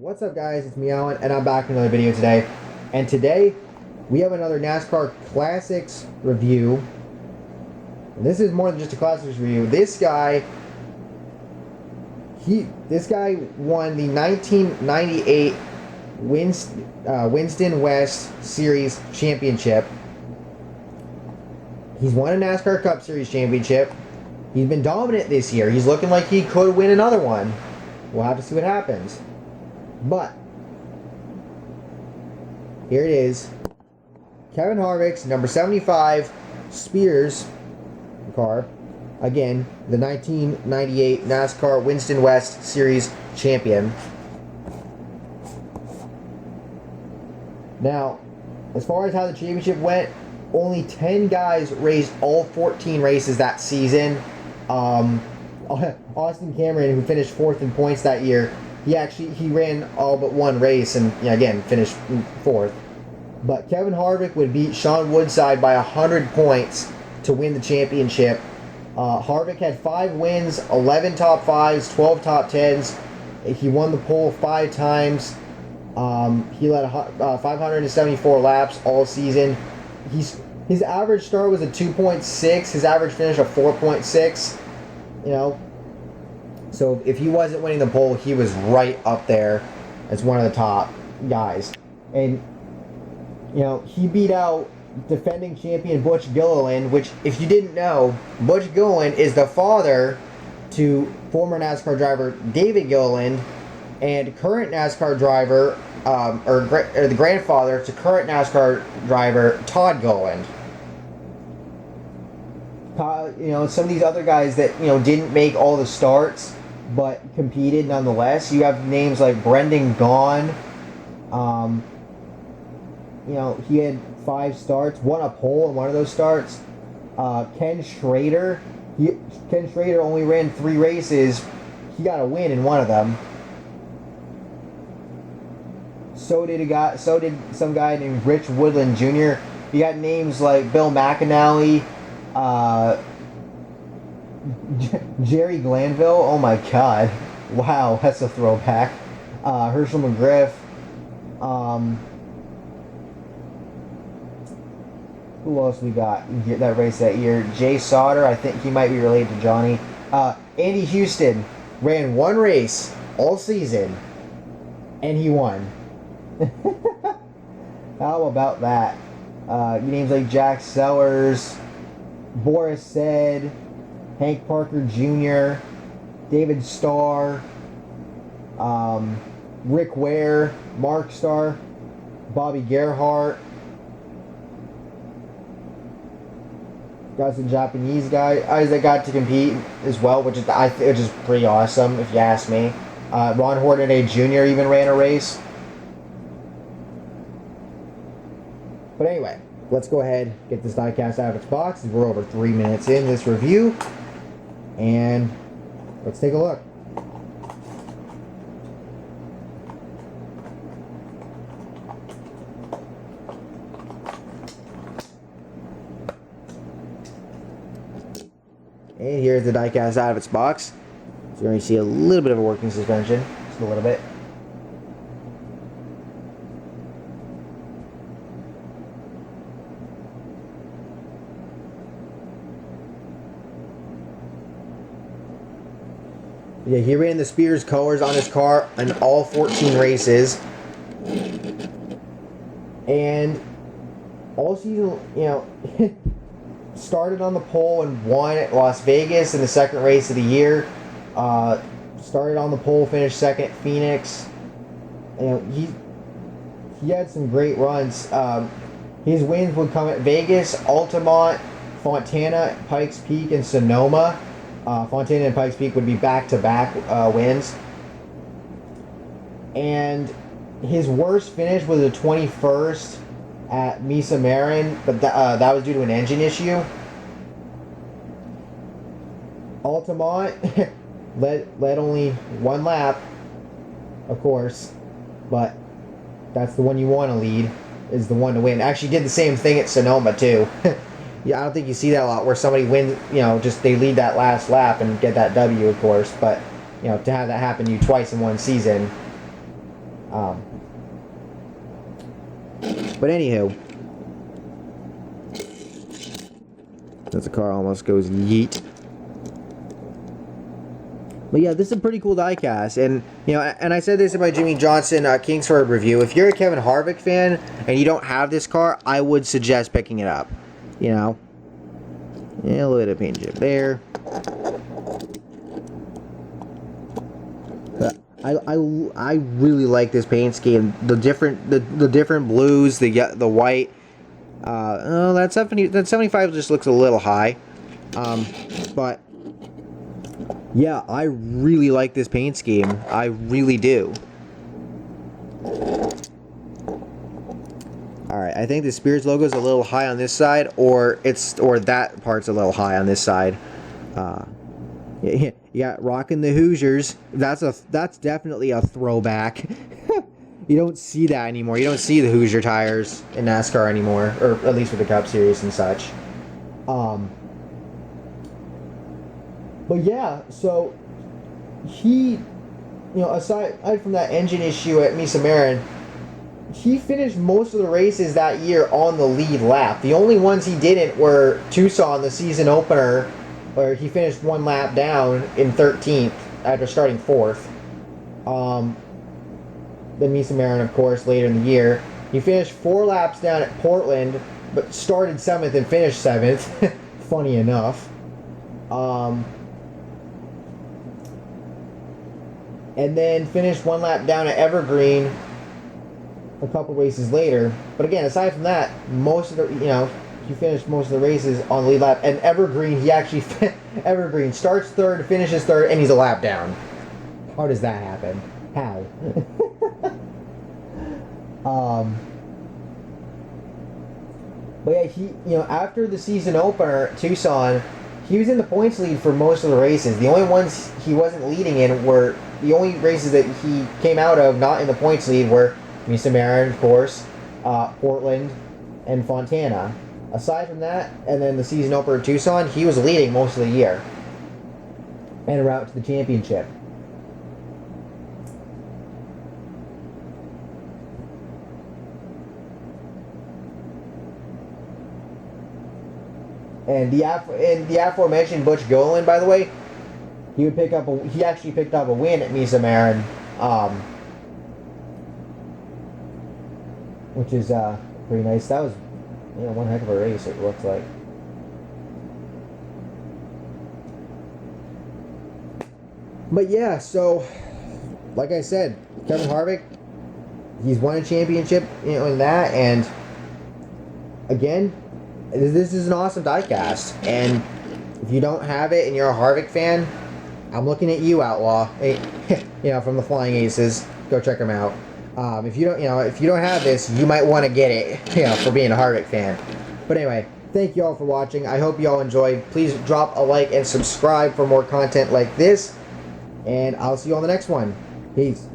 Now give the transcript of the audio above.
What's up, guys? It's me, Alan, and I'm back with another video today. And today we have another NASCAR Classics review. And this is more than just a Classics review. This guy won the 1998 Winston West Series championship. He's won a NASCAR Cup Series championship. He's been dominant this year. He's looking like he could win another one. We'll have to see what happens. But here it is. Kevin Harvick's number 75 Spears car. Again, the 1998 NASCAR Winston West Series champion. Now, as far as how the championship went, only 10 guys raced all 14 races that season. Austin Cameron, who finished 4th in points that year, he ran all but one race and again finished 4th. But Kevin Harvick would beat Sean Woodside by 100 points to win the championship. Harvick had 5 wins, 11 top 5s, 12 top 10s. He won the pole 5 times. He led 574 laps all season. His average start was a 2.6. His average finish a 4.6. So if he wasn't winning the pole, he was right up there as one of the top guys. And he beat out defending champion Butch Gilliland, which, if you didn't know, Butch Gilliland is the father to former NASCAR driver David Gilliland and current NASCAR driver, or the grandfather to current NASCAR driver Todd Gilliland. Some of these other guys that didn't make all the starts but competed nonetheless. You have names like Brendan Gaughan. He had 5 starts, won a pole in one of those starts. Ken Schrader. Ken Schrader only ran 3 races. He got a win in one of them. So did some guy named Rich Woodland Jr. You got names like Bill McAnally, Jerry Glanville. Oh my God! Wow, that's a throwback. Herschel McGriff. Who else we got that race that year? Jay Sauter. I think he might be related to Johnny. Andy Houston ran 1 race all season, and he won. How about that? Names like Jack Sellers, Boris Said, Hank Parker Jr., David Starr, Rick Ware, Mark Starr, Bobby Gerhart. Got some Japanese guys that got to compete as well, which is pretty awesome if you ask me. Ron Hornaday Jr. even ran a race. But anyway, let's go ahead and get this diecast out of its box. We're over 3 minutes in this review, and let's take a look. And here's the diecast out of its box. So you're going to see a little bit of a working suspension, just a little bit. Yeah, he ran the Spears colors on his car in all 14 races. And all season, started on the pole and won at Las Vegas in the 2nd race of the year. Started on the pole, finished 2nd at Phoenix. He had some great runs. His wins would come at Vegas, Altamont, Fontana, Pikes Peak, and Sonoma. Fontana and Pikes Peak would be back-to-back wins. And his worst finish was a 21st at Mesa Marin, but that was due to an engine issue. Altamont led only 1 lap, of course, but that's the one you want to lead, is the one to win. Actually did the same thing at Sonoma, too. Yeah, I don't think you see that a lot where somebody wins, just they lead that last lap and get that W, of course. But, to have that happen to you twice in one season, But anywho, as the car almost goes yeet. But yeah, this is a pretty cool diecast, and and I said this in my Jimmy Johnson Kingsford review. If you're a Kevin Harvick fan and you don't have this car, I would suggest picking it up. Yeah, a little bit of paint chip there. I really like this paint scheme. The different blues, the white. That 75 just looks a little high, but yeah, I really like this paint scheme. I really do. All right, I think the Spears logo is a little high on this side, or that part's a little high on this side. Yeah, rocking the Hoosiers. That's definitely a throwback. You don't see that anymore. You don't see the Hoosier tires in NASCAR anymore, or at least with the Cup Series and such. But yeah, so he, aside from that engine issue at Misa Marin, he finished most of the races that year on the lead lap. The only ones he didn't were Tucson, the season opener, where he finished one lap down in 13th after starting 4th. Then Misa Marin, of course, later in the year. He finished 4 laps down at Portland, but started 7th and finished 7th. Funny enough. And then finished 1 lap down at Evergreen a couple races later. But again, aside from that, most of the, he finished most of the races on the lead lap. And Evergreen, Evergreen starts 3rd, finishes 3rd, and he's a lap down. How does that happen? How? But yeah, he, after the season opener at Tucson, he was in the points lead for most of the races. The only ones he wasn't leading in were the only races that he came out of not in the points lead were Misa Marin, of course, Portland, and Fontana. Aside from that, and then the season opener at Tucson, he was leading most of the year en route to the championship. And the aforementioned Butch Golan, by the way, he actually picked up a win at Misa Marin, which is pretty nice. That was one heck of a race, it looks like. But yeah, so like I said, Kevin Harvick, he's won a championship, in that, and again, this is an awesome diecast, and if you don't have it and you're a Harvick fan, I'm looking at you, Outlaw. Hey, from the Flying Aces, go check them out. If you don't have this, you might want to get it, for being a Harvick fan. But anyway, thank you all for watching. I hope you all enjoyed. Please drop a like and subscribe for more content like this, and I'll see you on the next one. Peace.